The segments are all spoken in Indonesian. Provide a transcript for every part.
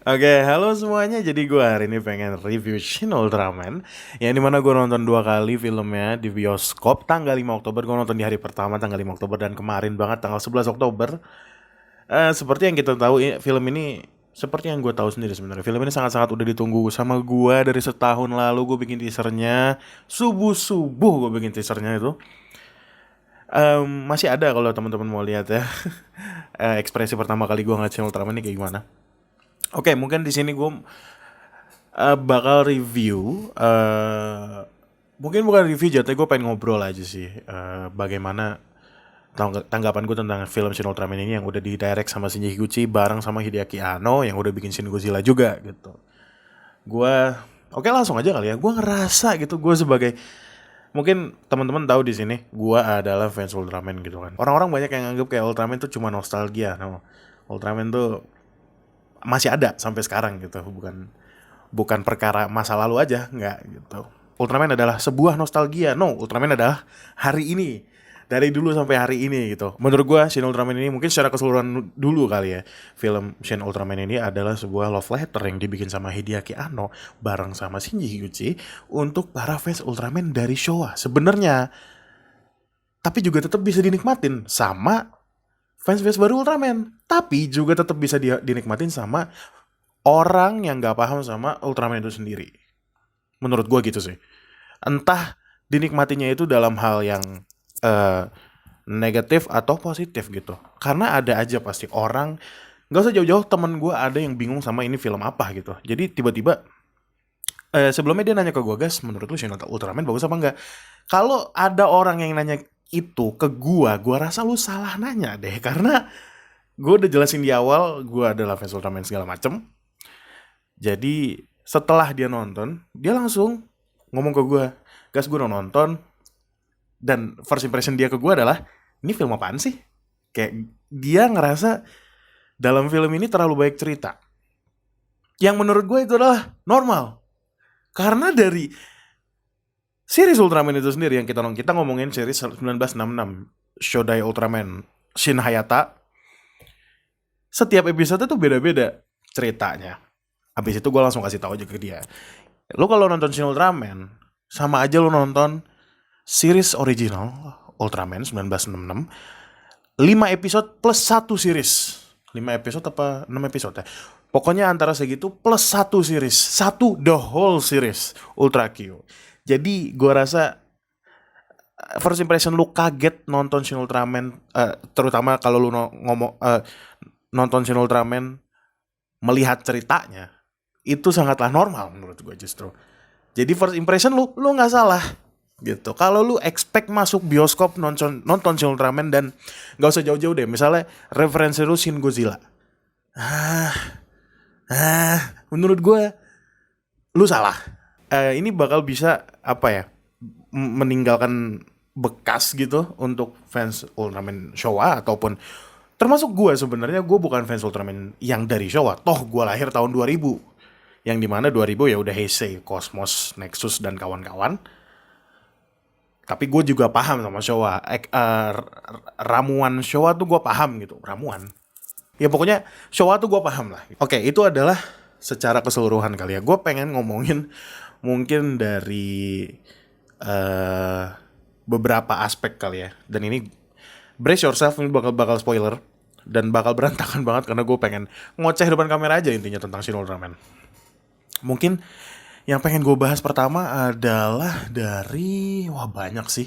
Oke, halo semuanya. Jadi gue hari ini pengen review Shin Ultraman, yang dimana gue nonton dua kali filmnya di bioskop. Tanggal 5 Oktober gue nonton di hari pertama tanggal 5 Oktober, dan kemarin banget tanggal 11 Oktober. Seperti yang kita tahu, film ini seperti yang gue tahu sendiri sebenarnya. Film ini sangat-sangat udah ditunggu sama gue dari setahun lalu. Gue bikin teasernya subuh-subuh, gue bikin teasernya itu. Masih ada kalau teman-teman mau lihat ya. Ekspresi pertama kali gue ngeliat Shin Ultraman ini kayak gimana. Oke, mungkin di sini gue bakal review. Mungkin bukan review, jatuhnya gue pengen ngobrol aja sih. Bagaimana tanggapan gue tentang film Shin Ultraman ini yang udah di direct sama Shinji Higuchi bareng sama Hideaki Anno yang udah bikin Shin Godzilla juga gitu. Gue oke, langsung aja kali ya. Gue ngerasa gitu, gue sebagai, mungkin teman-teman tahu di sini gue adalah fans Ultraman gitu kan. Orang-orang banyak yang anggap kayak Ultraman tuh cuma nostalgia. No. Ultraman tuh masih ada sampai sekarang gitu, bukan bukan perkara masa lalu aja, nggak gitu. Ultraman adalah sebuah nostalgia. No, Ultraman adalah hari ini, dari dulu sampai hari ini gitu. Menurut gue Shin Ultraman ini mungkin secara keseluruhan dulu kali ya, film Shin Ultraman ini adalah sebuah love letter yang dibikin sama Hideaki Anno bareng sama Shinji Higuchi untuk para fans Ultraman dari Showa sebenarnya, tapi juga tetap bisa dinikmatin sama fans-fans baru Ultraman, tapi juga tetap bisa dinikmatin sama orang yang nggak paham sama Ultraman itu sendiri. Menurut gue gitu sih. Entah dinikmatinya itu dalam hal yang eh, negatif atau positif gitu. Karena ada aja pasti orang, nggak usah jauh-jauh, temen gue ada yang bingung sama ini film apa gitu. Jadi tiba-tiba sebelumnya dia nanya ke gue, "Gas, menurut lu Shin Ultraman bagus apa enggak?" Kalau ada orang yang nanya itu ke gue rasa lu salah nanya deh. Karena gue udah jelasin di awal, gue adalah fans Ultraman segala macem. Jadi setelah dia nonton, dia langsung ngomong ke gue, "Gas, gue udah nonton." Dan first impression dia ke gue adalah, "Ini film apaan sih?" Kayak dia ngerasa dalam film ini terlalu banyak cerita. Yang menurut gue itu adalah normal. Karena dari series Ultraman itu sendiri, yang kita ngomongin series 1966, Shodai Ultraman Shin Hayata, setiap episode tuh beda-beda ceritanya. Habis itu gue langsung kasih tahu aja ke dia, "Lo kalau nonton Shin Ultraman, sama aja lo nonton series original Ultraman 1966, 5 episode plus satu series." 5 episode apa 6 episode ya? Pokoknya antara segitu plus satu series. Satu the whole series Ultra Q. Jadi gue rasa first impression lu kaget nonton Shin Ultraman, terutama kalau lu nonton Shin Ultraman melihat ceritanya, itu sangatlah normal menurut gue justru. Jadi first impression lu nggak salah gitu. Kalau lu expect masuk bioskop nonton Shin Ultraman, dan nggak usah jauh-jauh deh, misalnya referensi lu Shin Godzilla, menurut gue lu salah. Ini bakal bisa apa ya, meninggalkan bekas gitu untuk fans Ultraman Showa, ataupun termasuk gue. Sebenarnya gue bukan fans Ultraman yang dari Showa, toh gue lahir tahun 2000, yang dimana 2000 ya udah Heisei, Cosmos, Nexus dan kawan-kawan. Tapi gue juga paham sama Showa. Ramuan Showa tuh gue paham gitu, ramuan. Ya pokoknya Showa tuh gue paham lah. Oke, itu adalah secara keseluruhan kali ya. Gue pengen ngomongin mungkin dari beberapa aspek kali ya. Dan ini brace yourself, ini bakal spoiler dan bakal berantakan banget karena gue pengen ngoceh depan kamera aja intinya tentang Shin Ultraman. Mungkin yang pengen gue bahas pertama adalah dari, wah banyak sih.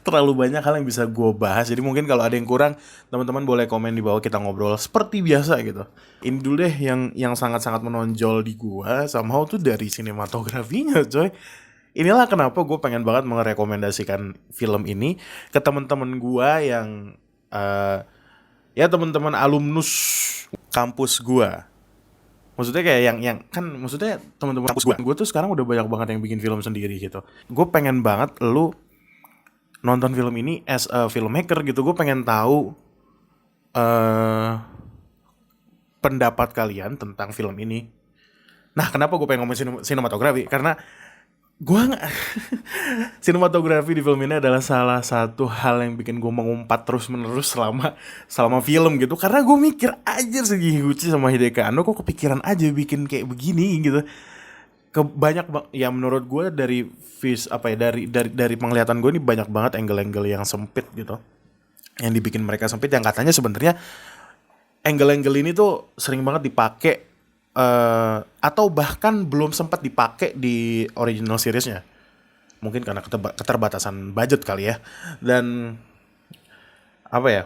Terlalu banyak hal yang bisa gue bahas. Jadi mungkin kalau ada yang kurang, teman-teman boleh komen di bawah, kita ngobrol seperti biasa gitu. Ini dulu deh yang sangat-sangat menonjol di gue somehow tuh dari sinematografinya, coy. Inilah kenapa gue pengen banget merekomendasikan film ini ke teman-teman gue yang ya teman-teman alumnus kampus gue. Maksudnya kayak yang kan, maksudnya teman-teman kampus gue tuh sekarang udah banyak banget yang bikin film sendiri gitu. Gue pengen banget lu nonton film ini as a filmmaker gitu. Gue pengen tahu pendapat kalian tentang film ini. Nah, kenapa gue pengen ngomongin sinematografi? Karena Gua nggak sinematografi di film ini adalah salah satu hal yang bikin gue mengumpat terus menerus selama selama film gitu, karena gue mikir aja Segi Higuchi sama Hideki Anno kok kepikiran aja bikin kayak begini gitu. Ya menurut gue dari dari penglihatan gue ini banyak banget angle-angle yang sempit gitu, yang dibikin mereka sempit, yang katanya sebenarnya angle-angle ini tuh sering banget dipakai, atau bahkan belum sempat dipakai di original seriesnya, mungkin karena keterbatasan budget kali ya. Dan apa ya,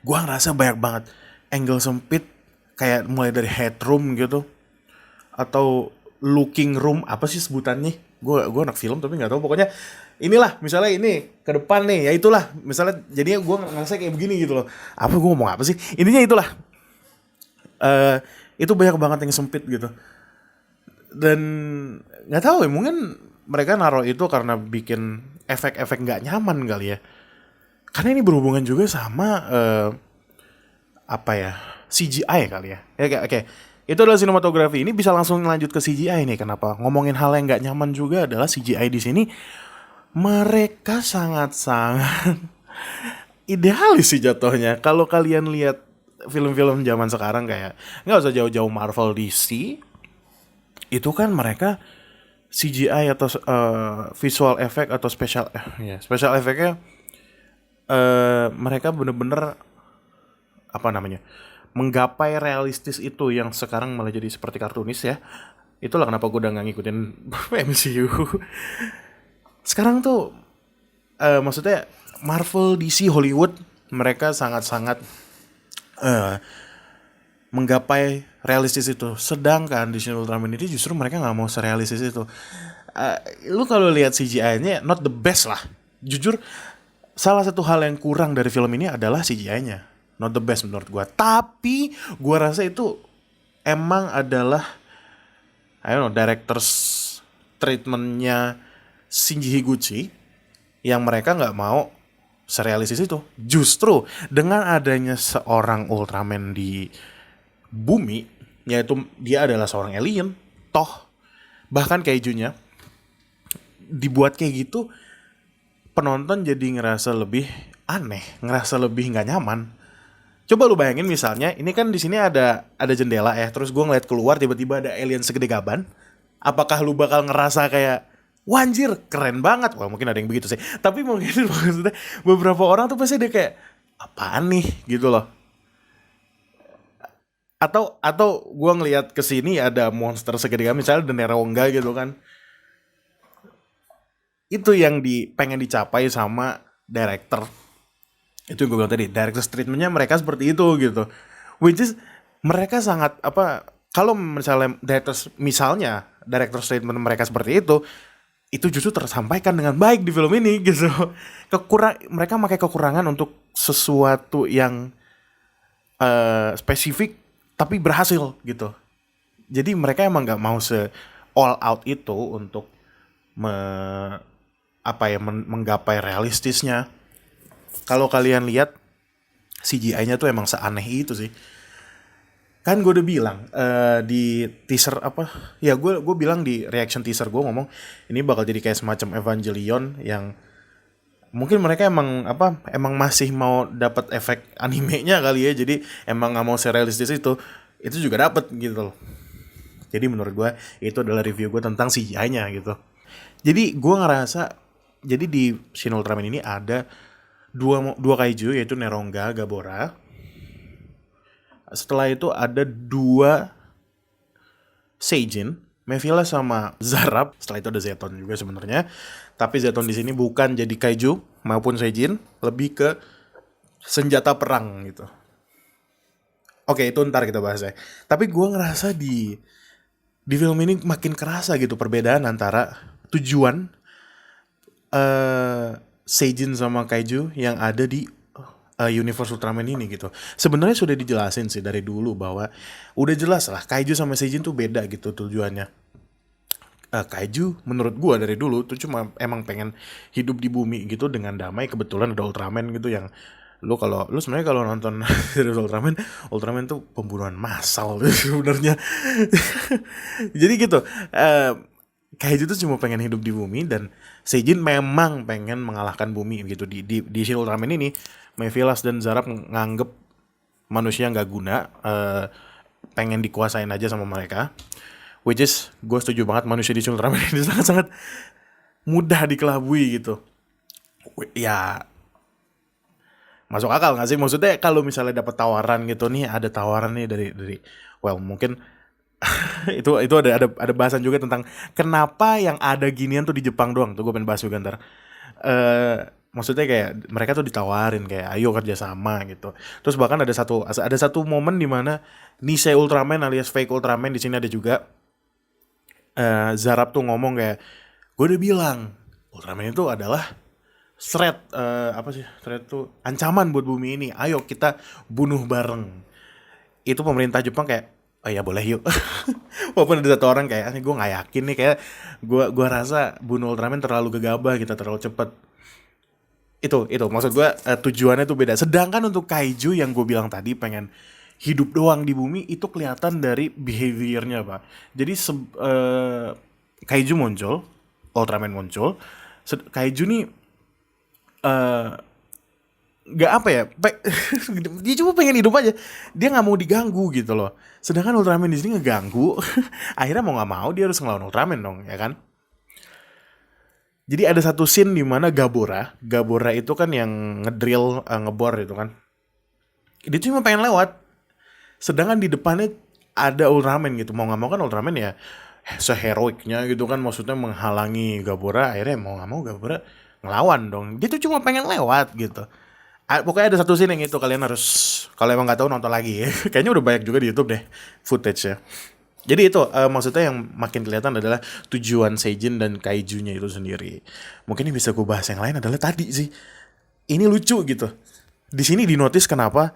gua ngerasa banyak banget angle sempit, kayak mulai dari headroom gitu, atau looking room, apa sih sebutannya, gua anak film tapi nggak tahu, pokoknya inilah, misalnya ini ke depan nih, ya itulah misalnya, jadinya gua ngerasa kayak begini gitu loh. Apa gua ngomong apa sih, intinya itulah. eh itu banyak banget yang sempit gitu. Dan nggak tahu ya, mungkin mereka naruh itu karena bikin efek-efek nggak nyaman kali ya, karena ini berhubungan juga sama apa ya, CGI kali ya. Oke. Itu adalah sinematografi. Ini bisa langsung lanjut ke CGI nih. Kenapa? Ngomongin hal yang nggak nyaman juga adalah CGI di sini. Mereka sangat-sangat idealis sih jatuhnya. Kalau kalian lihat film-film zaman sekarang, kayak nggak usah jauh-jauh Marvel, DC, itu kan mereka CGI atau visual effect atau special effectnya, mereka bener-bener apa namanya, menggapai realistis itu yang sekarang malah jadi seperti kartunis ya. Itulah kenapa gue udah gak ngikutin MCU. Sekarang tuh maksudnya Marvel, DC, Hollywood, mereka sangat-sangat menggapai realistis itu. Sedangkan di Shin Ultraman ini justru mereka nggak mau serealistis itu. Lu kalau lihat CGI-nya not the best lah. Jujur, salah satu hal yang kurang dari film ini adalah CGI-nya. Not the best menurut gue. Tapi gue rasa itu emang adalah, I don't know, director's treatmentnya Shinji Higuchi, yang mereka nggak mau serealistis itu. Justru dengan adanya seorang Ultraman di bumi, yaitu dia adalah seorang alien, toh bahkan kaijunya dibuat kayak gitu, penonton jadi ngerasa lebih aneh, ngerasa lebih nggak nyaman. Coba lu bayangin misalnya, ini kan di sini ada jendela ya, terus gue ngeliat keluar tiba-tiba ada alien segede gaban. Apakah lu bakal ngerasa kayak, wanjir keren banget? Wah, mungkin ada yang begitu sih. Tapi mungkin maksudnya beberapa orang tuh pasti dia kayak, apaan nih gitu loh. Atau gue ngelihat ke sini ada monster segede gaban, misalnya Deneronga gitu kan. Itu yang pengen dicapai sama director. Itu yang gue bilang tadi, director treatmentnya mereka seperti itu gitu, which is mereka sangat apa, kalau misalnya director treatment mereka seperti itu justru tersampaikan dengan baik di film ini gitu. Mereka pakai kekurangan untuk sesuatu yang spesifik tapi berhasil gitu. Jadi mereka emang nggak mau all out itu untuk menggapai realistisnya. Kalau kalian lihat CGI-nya tuh emang seaneh itu sih. Kan gue udah bilang di teaser gue bilang di reaction teaser gue ngomong ini bakal jadi kayak semacam Evangelion, yang mungkin mereka emang masih mau dapat efek animenya kali ya, jadi emang nggak mau serealistis itu juga dapat gitu loh. Jadi menurut gue itu adalah review gue tentang CGI-nya gitu. Jadi gue ngerasa, jadi di Shin Ultraman ini ada dua kaiju, yaitu Neronga, Gabora. Setelah itu ada 2 Seijin, Mevila sama Zarab. Setelah itu ada Zeton juga sebenarnya. Tapi Zeton di sini bukan jadi kaiju maupun Seijin, lebih ke senjata perang gitu. Oke, itu ntar kita bahas ya. Tapi gue ngerasa di film ini makin kerasa gitu perbedaan antara tujuan Seijin sama kaiju yang ada di universe Ultraman ini gitu. Sebenarnya sudah dijelasin sih dari dulu bahwa udah jelas lah kaiju sama Seijin tuh beda gitu tujuannya. Kaiju menurut gua dari dulu tuh cuma emang pengen hidup di bumi gitu dengan damai. Kebetulan ada Ultraman gitu yang lu sebenarnya kalau nonton series Ultraman tuh pembunuhan massal sebenarnya. Jadi gitu. Kaiju tuh cuma pengen hidup di bumi, dan Seijin memang pengen mengalahkan bumi gitu. Di Shin Ultraman ini, Mephilas dan Zarab nganggep manusia nggak guna, pengen dikuasain aja sama mereka. Which is gue setuju banget, manusia di Shin Ultraman ini sangat-sangat mudah dikelabui gitu. Ya masuk akal nggak sih? Maksudnya kalau misalnya dapat tawaran gitu nih, ada tawaran nih dari well, mungkin itu ada bahasan juga tentang kenapa yang ada ginian tuh di Jepang doang. Tuh gue pengen bahas juga ntar. Maksudnya kayak mereka tuh ditawarin kayak ayo kerja sama gitu. Terus bahkan ada satu momen di mana Nisei Ultraman alias fake Ultraman di sini ada juga. Zarab tuh ngomong kayak, gue udah bilang Ultraman itu adalah threat, apa sih threat tuh, ancaman buat bumi ini. Ayo kita bunuh bareng. Itu pemerintah Jepang kayak, oh ya boleh yuk. Walaupun ada satu orang kayak, gue nggak yakin nih, kayak gue rasa bunuh Ultraman terlalu gegabah, kita terlalu cepet. Itu maksud gue, tujuannya tuh beda. Sedangkan untuk kaiju yang gue bilang tadi pengen hidup doang di bumi, itu kelihatan dari behaviornya pak. Jadi kaiju muncul, Ultraman muncul, kaiju nih nggak apa ya, dia cuma pengen hidup aja, dia nggak mau diganggu gitu loh. Sedangkan Ultraman di sini ngeganggu. Akhirnya mau nggak mau dia harus ngelawan Ultraman dong, ya kan? Jadi ada satu scene di mana Gabora itu kan yang ngedrill, ngebor itu kan. Dia cuma pengen lewat. Sedangkan di depannya ada Ultraman gitu. Mau nggak mau kan Ultraman ya seheroiknya gitu kan, maksudnya menghalangi Gabora. Akhirnya mau nggak mau Gabora ngelawan dong. Dia tuh cuma pengen lewat gitu. Pokoknya ada satu scene yang itu kalian harus, kalau emang nggak tahu nonton lagi ya. Kayaknya udah banyak juga di YouTube deh footage-nya. Jadi itu, maksudnya yang makin kelihatan adalah tujuan Seijin dan Kaijunya itu sendiri. Mungkin yang bisa gue bahas yang lain adalah tadi sih. Ini lucu gitu. Di sini dinotis kenapa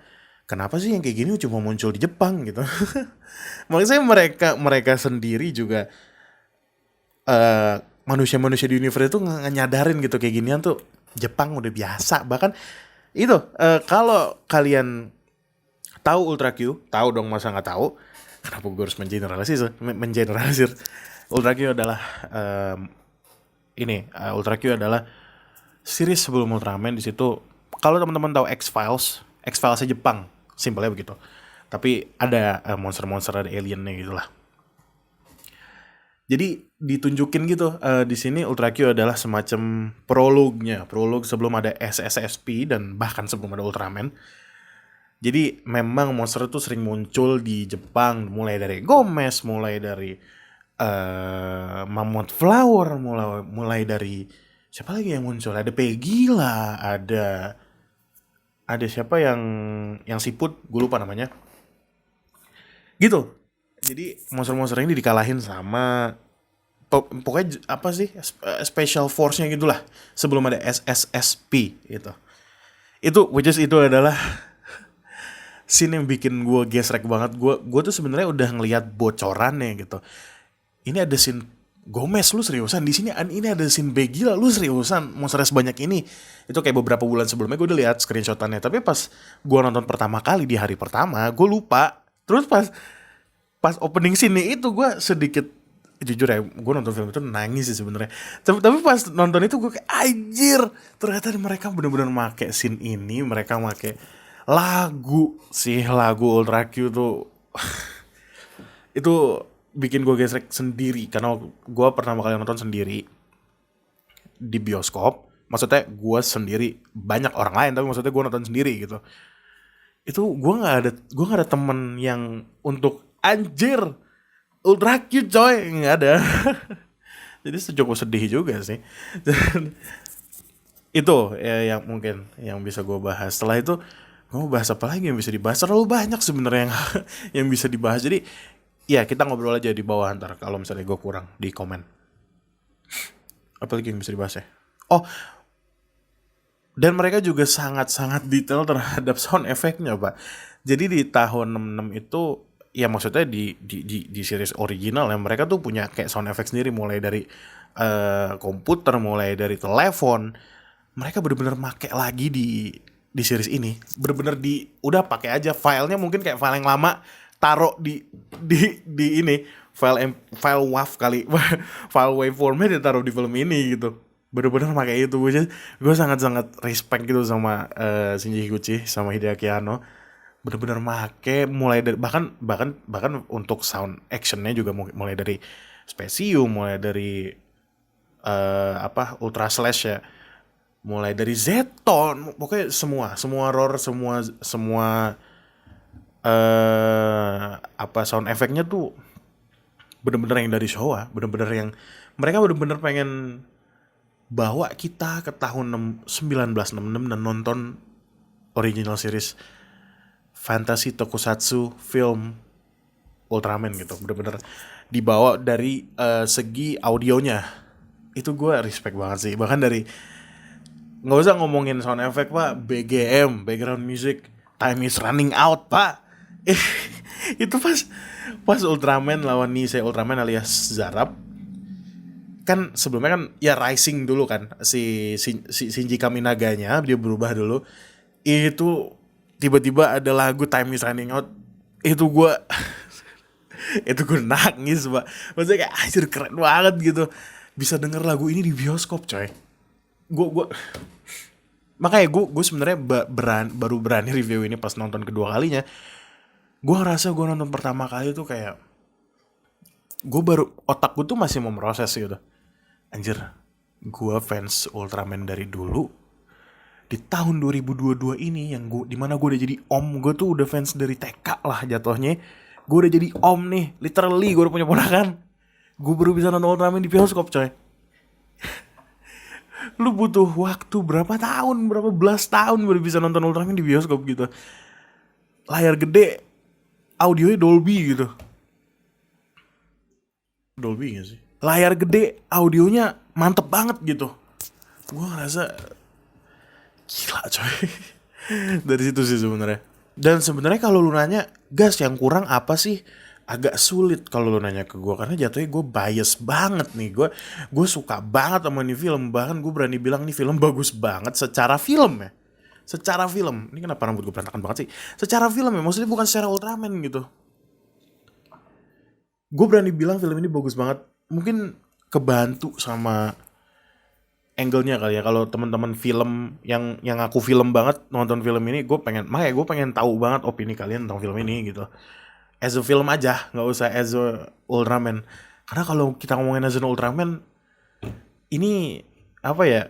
sih yang kayak gini cuma muncul di Jepang gitu. Maksudnya mereka sendiri juga, manusia-manusia di universe itu nyadarin gitu kayak ginian tuh Jepang udah biasa. Bahkan itu, kalau kalian tahu Ultra Q, tahu dong, masa nggak tahu? Kenapa gue harus mengeneralisir? Ultra Q adalah, Ultra Q adalah series sebelum Ultraman. Di situ kalau teman-teman tahu X-Filesnya Jepang, simpelnya begitu. Tapi ada, monster-monster, ada aliennya gitulah. Jadi ditunjukin gitu, di sini Ultra Q adalah semacam prolog sebelum ada SSSP dan bahkan sebelum ada Ultraman. Jadi memang monster itu sering muncul di Jepang, mulai dari Gomez, mulai dari Mammoth Flower, mulai dari siapa lagi yang muncul? Ada Pegila, ada siapa yang siput, gue lupa namanya. Gitu. Jadi monster-monster ini dikalahin sama pokoknya apa sih, special force-nya gitulah sebelum ada SSSP gitu. Itu adalah scene yang bikin gue gesrek banget. Gue tuh sebenarnya udah ngelihat bocorannya gitu. Ini ada scene Gomez, lu seriusan di sini? Ini ada scene Begila, lu seriusan? Monster sebanyak ini? Itu kayak beberapa bulan sebelumnya gue udah lihat screenshotannya. Tapi pas gue nonton pertama kali di hari pertama, gue lupa. Terus pas opening scene itu gue sedikit, jujur ya, gue nonton film itu nangis sih sebenarnya. Tapi pas nonton itu gue kayak anjir, ternyata mereka benar-benar make scene ini, mereka make lagu Ultra Q tuh. Itu bikin gue gesrek sendiri karena gue pertama kali nonton sendiri di bioskop. Maksudnya gue sendiri, banyak orang lain tapi maksudnya gue nonton sendiri gitu. Itu gue nggak ada temen yang untuk anjir Ultra Q coy, nggak ada. Jadi cukup sedih juga sih. Dan itu ya yang mungkin yang bisa gue bahas. Setelah itu gue mau bahas apa lagi yang bisa dibahas? Terlalu banyak sebenarnya yang bisa dibahas. Jadi ya kita ngobrol aja di bawah ntar kalau misalnya gue kurang di komen. Apa lagi yang bisa dibahas ya? Oh, dan mereka juga sangat-sangat detail terhadap sound effect-nya pak. Jadi di tahun 66 itu, ya maksudnya di series original ya, mereka tuh punya kayak sound effect sendiri, mulai dari komputer, mulai dari telepon. Mereka bener-bener make lagi di series ini. Bener-bener udah pakai aja filenya, mungkin kayak file yang lama, taruh di ini file WAV kali file waveformnya ditaruh di film ini gitu. Bener-bener pakai itu. Gue sangat-sangat respect gitu sama Shinji Higuchi sama Hideaki Anno. Bener-bener make mulai dari bahkan untuk sound actionnya juga mulai dari Specium, mulai dari Ultra Slash ya, mulai dari Zeton, pokoknya semua roar, semua sound efeknya tuh bener-bener yang dari Showa, bener-bener yang mereka bener-bener pengen bawa kita ke tahun 1966 dan nonton original series fantasy tokusatsu film Ultraman gitu. Bener-bener dibawa dari segi audionya. Itu gue respect banget sih. Bahkan dari nggak usah ngomongin sound effect pak, BGM, background music, time is running out pak. Itu pas Ultraman lawan Nisei Ultraman alias Zarab, kan sebelumnya kan ya Rising dulu kan, si Shinji Kaminaganya dia berubah dulu. Itu tiba-tiba ada lagu Time is Running Out. Itu gue itu gue nangis pak. Maksudnya kayak anjir keren banget gitu, bisa denger lagu ini di bioskop coy. Gue makanya gue sebenarnya baru berani review ini pas nonton kedua kalinya. Gue ngerasa gue nonton pertama kali tuh kayak otak gue tuh masih mau memproses gitu. Anjir, gue fans Ultraman dari dulu. Di tahun 2022 ini yang dimana gue udah jadi om, gue tuh udah fans dari TK lah jatuhnya. Gue udah jadi om nih, literally gue udah punya ponakan. Gue baru bisa nonton Ultraman di bioskop coy. Lu butuh waktu berapa belas tahun baru bisa nonton Ultraman di bioskop gitu. Layar gede, audionya Dolby gitu. Dolby gak sih? Layar gede, audionya mantep banget gitu. Gue ngerasa gila coy. Dari situ sih sebenarnya. Dan sebenarnya kalau lu nanya, gas yang kurang apa sih? Agak sulit kalau lu nanya ke gue, karena jatuhnya gue bias banget nih. Gue suka banget sama ini film. Bahkan gue berani bilang nih film bagus banget secara film ya. Secara film. Ini kenapa rambut gue berantakan banget sih? Secara film ya, maksudnya bukan secara Ultraman gitu. Gue berani bilang film ini bagus banget. Mungkin kebantu sama angle-nya kali ya. Kalau teman-teman film yang aku film banget nonton film ini, gue pengen tahu banget opini kalian tentang film ini gitu. As a film aja, nggak usah as a Ultraman. Karena kalau kita ngomongin as a Ultraman, ini apa ya?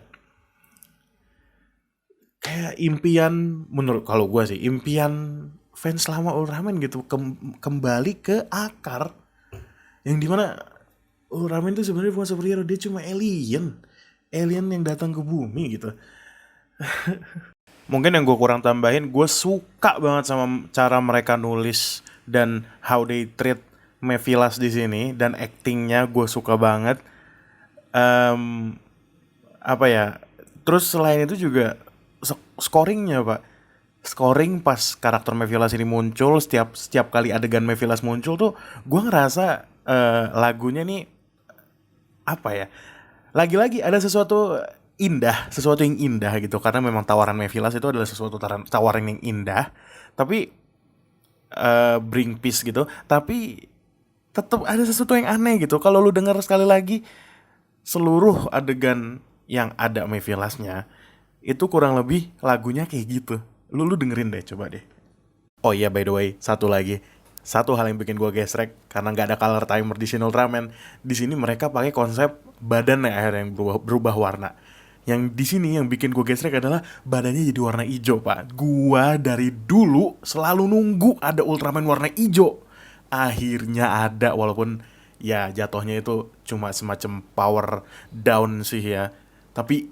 Kayak impian, menurut kalau gue sih, impian fans lama Ultraman gitu, kembali ke akar. Yang dimana Ultraman itu sebenarnya bukan superhero, dia cuma alien yang datang ke bumi gitu. Mungkin yang gue kurang tambahin, gue suka banget sama cara mereka nulis dan how they treat Mephilas di sini, dan actingnya gue suka banget. Apa ya? Terus selain itu juga scoringnya pak, scoring pas karakter Mephilas ini muncul, setiap kali adegan Mephilas muncul tuh, gue ngerasa lagunya nih apa ya? Lagi-lagi ada sesuatu yang indah gitu, karena memang tawaran Mephilas itu adalah sesuatu tawaran yang indah, tapi bring peace gitu, tapi tetap ada sesuatu yang aneh gitu. Kalau lu dengar sekali lagi seluruh adegan yang ada Mephilasnya, itu kurang lebih lagunya kayak gitu. Lu dengerin deh, coba deh. Oh iya, by the way, satu hal yang bikin gue gesrek karena nggak ada color timer di Shin Ultraman. Di sini mereka pakai konsep badan yang akhirnya yang berubah warna. Yang di sini yang bikin gue gesrek adalah badannya jadi warna hijau pak. Gua dari dulu selalu nunggu ada Ultraman warna hijau. Akhirnya ada, walaupun ya jatuhnya itu cuma semacam power down sih ya. Tapi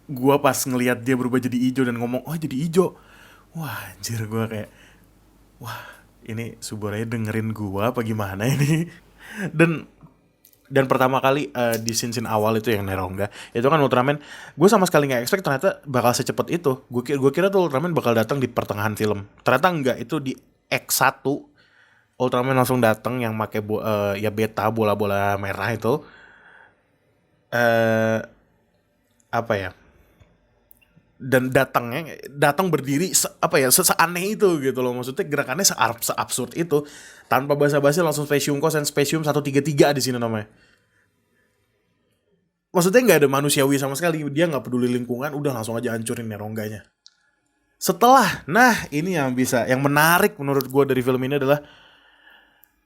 gua pas ngelihat dia berubah jadi hijau dan ngomong oh jadi hijau, wah anjir, gua kayak wah ini Suboraya dengerin gua apa gimana ini. Dan pertama kali di scene awal itu yang Neronga itu kan Ultraman, gue sama sekali nggak expect ternyata bakal secepat itu. Gue kira tuh Ultraman bakal datang di pertengahan film, ternyata enggak. Itu di X1 Ultraman langsung datang yang pakai ya beta bola-bola merah itu. Apa ya, dan datang berdiri seaneh itu gitu loh, maksudnya gerakannya seabsurd itu, tanpa basa-basi langsung spesium kos dan spesium 133 di sini namanya. Maksudnya nggak ada manusiawi sama sekali, dia nggak peduli lingkungan, udah langsung aja hancurin nerongganya. Yang menarik menurut gue dari film ini adalah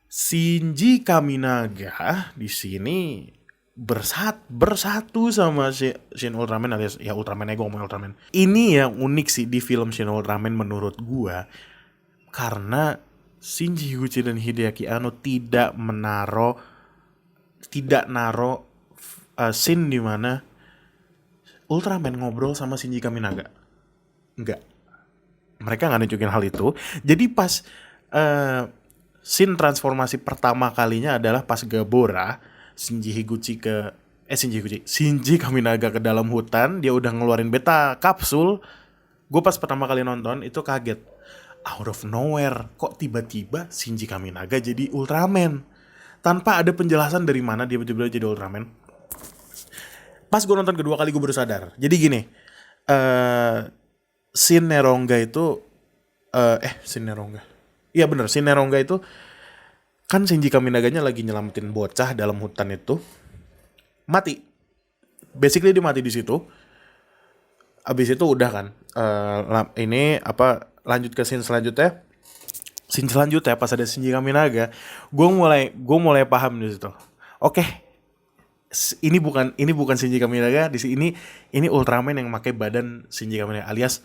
Shinji Kaminaga di sini bersatu sama Shin Ultraman, alias ya Ultraman, gue ngomong Ultraman. Ini yang unik sih di film Shin Ultraman menurut gue, karena Shinji Higuchi dan Hideaki Anno tidak naro scene di mana Ultraman ngobrol sama Shinji Kaminaga. Enggak. Mereka nggak nunjukin hal itu. Jadi pas scene transformasi pertama kalinya adalah pas Gabora, Shinji Kaminaga ke dalam hutan, dia udah ngeluarin beta kapsul. Gue pas pertama kali nonton itu kaget. Out of nowhere, kok tiba-tiba Shinji Kaminaga jadi Ultraman? Tanpa ada penjelasan dari mana dia tiba-tiba jadi Ultraman. Pas gue nonton kedua kali gue baru sadar. Jadi gini, scene Neronga itu scene Neronga. Iya bener, scene Neronga itu kan Shinji Kaminaganya lagi nyelamatin bocah dalam hutan itu. Mati. Basically dia mati di situ. Abis itu udah kan. Lanjut ke scene selanjutnya. Scene selanjutnya pas ada Shinji Kaminaga, gue mulai paham di situ. Oke. Ini bukan Shinji Kaminaga di sini, ini Ultraman yang pakai badan Shinji Kaminaga alias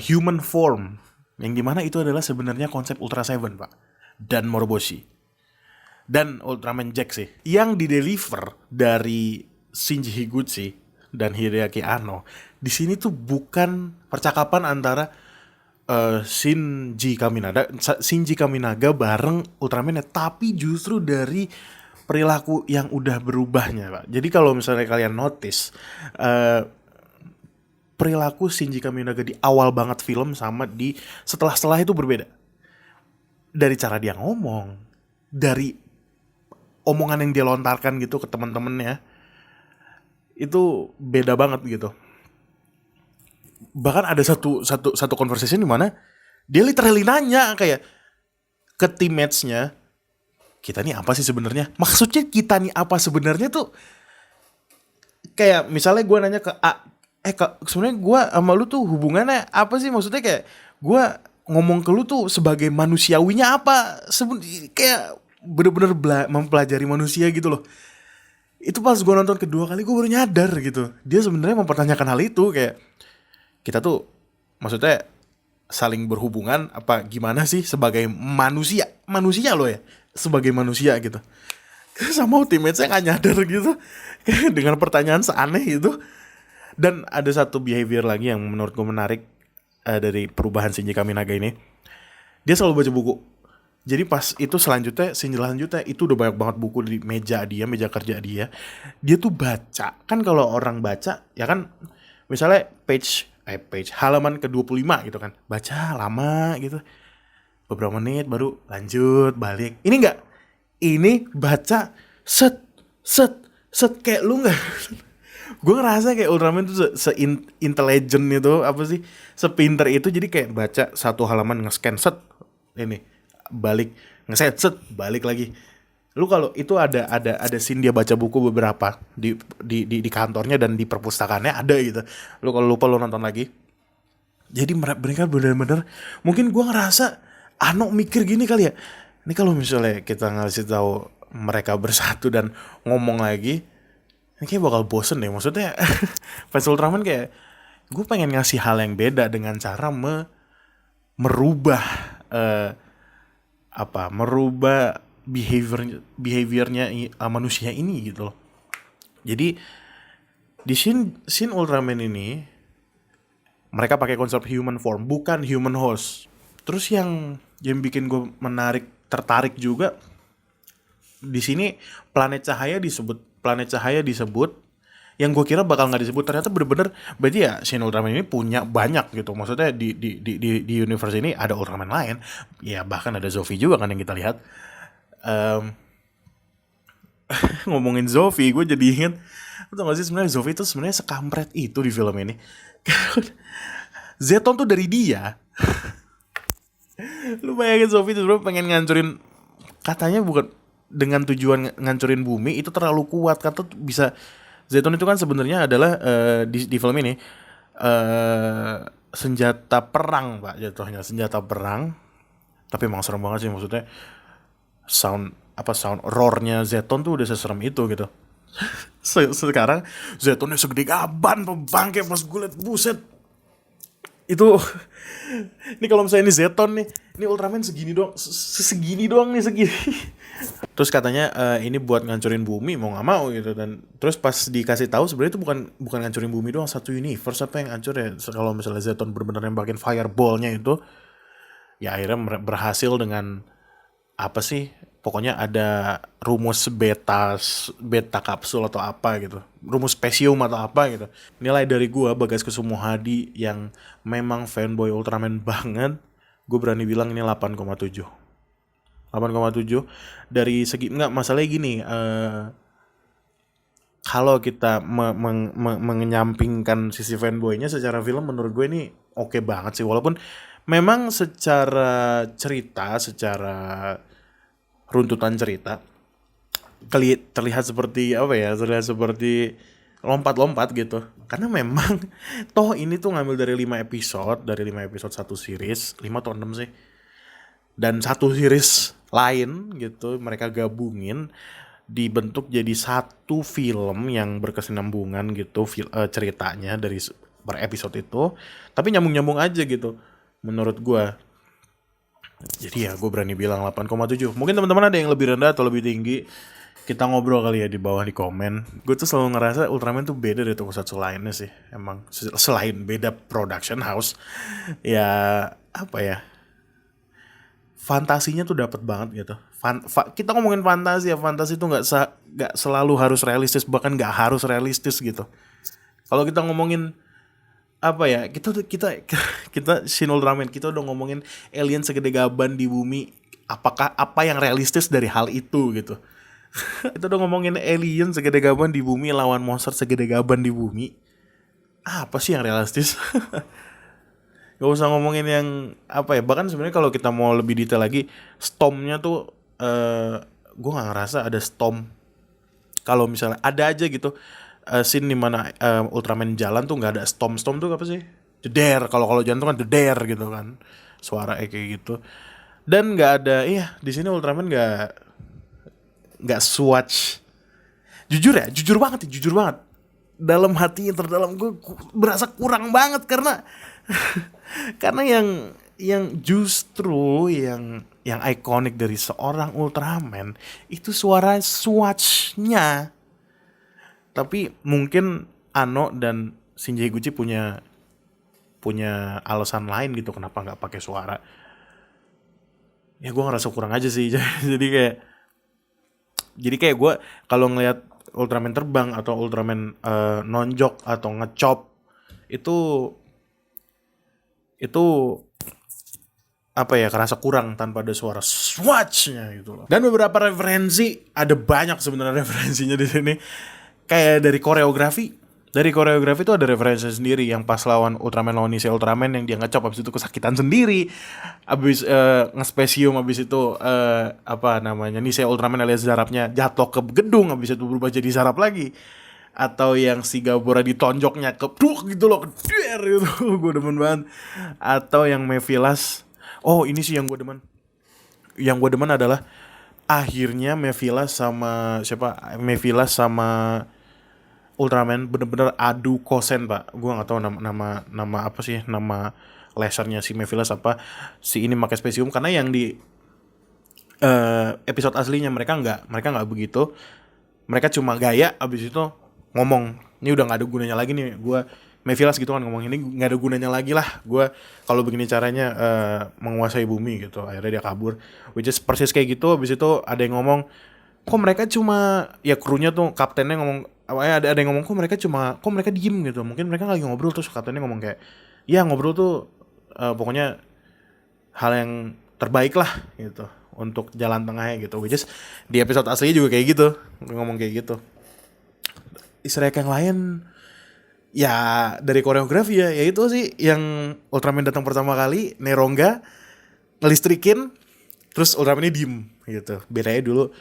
human form, yang dimana itu adalah sebenarnya konsep Ultra Seven, Pak, dan Moroboshi dan Ultraman Jack sih yang dideliver dari Shinji Higuchi dan Hideaki Anno. Di sini tuh bukan percakapan antara Shinji Kaminaga bareng Ultraman, tapi justru dari perilaku yang udah berubahnya, Pak. Jadi kalau misalnya kalian notice perilaku Shinji Kaminaga di awal banget film sama di setelah itu berbeda. Dari cara dia ngomong, dari omongan yang dia lontarkan gitu ke teman-temannya, itu beda banget gitu. Bahkan ada satu conversation di mana dia literally nanya kayak ke teammates-nya, kita nih apa sih sebenarnya? Maksudnya kita nih apa sebenarnya tuh kayak misalnya gue nanya ke A, sebenarnya gue sama lu tuh hubungannya apa sih? Maksudnya kayak gue ngomong ke lu tuh sebagai manusiawinya apa? Kayak bener-bener mempelajari manusia gitu loh. Itu pas gue nonton kedua kali gue baru nyadar gitu. Dia sebenarnya mempertanyakan hal itu, kayak kita tuh maksudnya saling berhubungan apa gimana sih sebagai manusia loh ya, sebagai manusia gitu. Sama teammate saya gak nyadar gitu dengan pertanyaan seaneh itu. Dan ada satu behavior lagi yang menurut gue menarik dari perubahan Shinji Kaminaga ini. Dia selalu baca buku. Jadi pas itu selanjutnya itu udah banyak banget buku di meja kerja dia. Dia tuh baca. Kan kalau orang baca ya kan misalnya page halaman ke-25 gitu kan. Baca lama gitu. Beberapa menit baru lanjut balik. Ini enggak. Ini baca set kayak lu enggak. Gue ngerasa kayak Ultraman tuh se-intelligent itu, apa sih, sepinter itu. Jadi kayak baca satu halaman nge-scan set ini balik, nge-set set balik lagi. Lu kalau itu ada scene dia baca buku beberapa di kantornya dan di perpustakaannya ada gitu. Lu kalau lupa lu nonton lagi. Jadi mereka benar-benar, mungkin gue ngerasa Ano mikir gini kali ya. Ini kalau misalnya kita ngasih tahu mereka bersatu dan ngomong lagi, ini kayak bakal bosen deh. Maksudnya fans Ultraman kayak gue pengen ngasih hal yang beda dengan cara merubah behaviornya manusia ini gitu loh. Jadi di scene Ultraman ini mereka pakai konsep human form, bukan human host. Terus yang bikin gue tertarik juga di sini planet cahaya disebut yang gue kira bakal nggak disebut, ternyata bener-bener berarti ya Shin Ultraman ini punya banyak gitu. Maksudnya di universe ini ada Ultraman lain ya, bahkan ada Zofi juga kan yang kita lihat. ngomongin Zofi, gue jadi inget, tau gak sih sebenarnya Zofi itu sebenarnya sekampret itu di film ini. Zeton tuh dari dia. Lu bayangin Zofi tuh pengen ngancurin, katanya bukan dengan tujuan ngancurin bumi, itu terlalu kuat, kata bisa. Zeton itu kan sebenarnya adalah di film ini senjata perang pak, jatuhnya senjata perang. Tapi emang serem banget sih, maksudnya sound roarnya Zeton tuh udah seserem itu gitu. Sekarang Zetonnya segede gaban bangke, pas gue liat buset itu. Ini kalau misalnya ini Zeton nih, ini Ultraman segini doang, segini doang nih, segini. Terus katanya ini buat ngancurin bumi, mau nggak mau gitu. Dan terus pas dikasih tahu sebenarnya itu bukan ngancurin bumi doang, satu universe apa yang hancur ya. Kalau misalnya Zeton benar-benar nembakin fireballnya itu, ya akhirnya berhasil dengan apa sih? Pokoknya ada rumus beta kapsul atau apa gitu. Rumus spesium atau apa gitu. Nilai dari gua Bagas Kusumo Hadi yang memang fanboy Ultraman banget, gue berani bilang ini 8,7. 8,7 dari segi, enggak masalahnya gini, kalau kita menyampingkan sisi fanboynya, secara film menurut gue ini oke banget sih, walaupun memang secara cerita, secara runtutan cerita terlihat seperti apa ya, terlihat seperti lompat-lompat gitu, karena memang toh ini tuh ngambil dari 5 episode, satu series, 5 atau 6 sih, dan satu series lain gitu, mereka gabungin dibentuk jadi satu film yang berkesinambungan gitu, ceritanya dari per episode itu, tapi nyambung-nyambung aja gitu menurut gua. Jadi ya gue berani bilang 8,7. Mungkin teman-teman ada yang lebih rendah atau lebih tinggi, kita ngobrol kali ya di bawah di komen. Gue tuh selalu ngerasa Ultraman tuh beda dari tokusatsu lainnya sih. Emang selain beda production house, ya apa ya, fantasinya tuh dapat banget gitu. Kita ngomongin fantasi ya, fantasi tuh nggak selalu harus realistis, bahkan nggak harus realistis gitu. Kalau kita ngomongin apa ya, kita Shin Ultraman, kita udah ngomongin alien segede gaban di bumi. Apakah apa yang realistis dari hal itu gitu? Kita udah ngomongin alien segede gaban di bumi lawan monster segede gaban di bumi. Apa sih yang realistis? Gak usah ngomongin yang apa ya. Bahkan sebenarnya kalau kita mau lebih detail lagi, stormnya tuh gue nggak ngerasa ada storm. Kalau misalnya ada aja gitu scene dimana Ultraman jalan tuh nggak ada storm tuh apa sih? Jeder. Kalau jalan tuh kan jeder gitu kan, suara kayak gitu. Dan nggak ada, iya di sini Ultraman nggak swatch. Jujur banget dalam hati terdalam gue berasa kurang banget, karena karena yang justru yang ikonik dari seorang Ultraman itu suara swatchnya. Tapi mungkin Ano dan Shinji Higuchi punya alasan lain gitu kenapa nggak pakai suara. Ya gue ngerasa kurang aja sih. Jadi kayak gue kalau ngelihat Ultraman terbang atau Ultraman nonjok atau ngechop, itu apa ya, kerasa kurang tanpa ada suara swatchnya gitu loh. Dan beberapa referensi, ada banyak sebenarnya referensinya di sini. Kayak dari koreografi itu ada referensi sendiri, yang pas lawan Nisei Ultraman yang dia ngecop abis itu kesakitan sendiri, abis ngespesium, abis itu apa namanya, Nisei Ultraman alias zarapnya jatuh ke gedung, abis itu berubah jadi zarap lagi. Atau yang si Gabora ditonjoknya keduk gitu loh, keder gitu. Gue demen banget. Atau yang Mephilas, ini sih yang gue demen adalah akhirnya Mephilas sama Ultraman bener-bener adu kosen pak. Gue nggak tahu nama apa sih, nama lasernya si Mephilas apa, si ini pakai spesium, karena yang di episode aslinya mereka nggak begitu. Mereka cuma gaya, abis itu ngomong, ini udah nggak ada gunanya lagi nih gue Mephilas gitu kan, ngomong ini nggak ada gunanya lagi lah gue kalau begini caranya menguasai bumi gitu. Akhirnya dia kabur, which is persis kayak gitu. Abis itu ada yang ngomong, kok mereka cuma, ya krunya tuh kaptennya ngomong, ada yang ngomong kok mereka diem gitu, mungkin mereka lagi ngobrol. Terus kaptennya ngomong kayak, ya ngobrol tuh pokoknya hal yang terbaik lah gitu. untuk jalan tengahnya gitu. Which is di episode aslinya juga kayak gitu, ngomong kayak gitu. Easter egg yang lain ya dari koreografi ya itu sih yang Ultraman datang pertama kali, Neronga ngelistrikin, terus Ultraman ini diem gitu. Bedanya dulu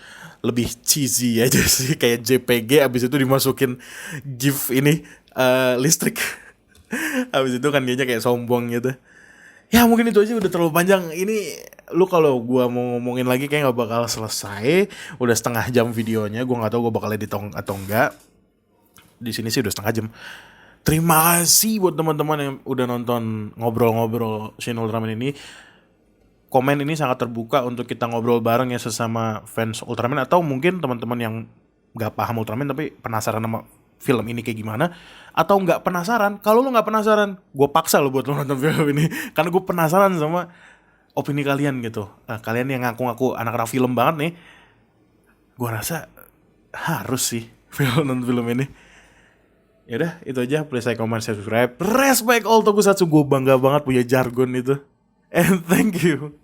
lebih cheesy aja sih, kayak JPG, abis itu dimasukin GIF ini listrik. Abis itu kan dianya kayak sombong gitu. Ya mungkin itu aja, udah terlalu panjang. Ini lu kalau gua mau ngomongin lagi kayak nggak bakal selesai. Udah setengah jam videonya, gua nggak tahu gua bakal edit atau enggak. Di sini sih udah setengah jam. Terima kasih buat teman-teman yang udah nonton ngobrol-ngobrol Shin Ultraman ini. Komen ini sangat terbuka untuk kita ngobrol bareng ya sesama fans Ultraman, atau mungkin teman-teman yang nggak paham Ultraman tapi penasaran sama film ini kayak gimana, atau nggak penasaran. Kalau lu nggak penasaran, gue paksa lo buat lu nonton film ini karena gue penasaran sama opini kalian gitu. Kalian yang ngaku-ngaku anak-anak film banget nih, gue rasa harus sih nonton film ini. Yaudah, itu aja. Please like, comment, subscribe. Respect all tokusatsu. Gue bangga banget punya jargon itu. And thank you.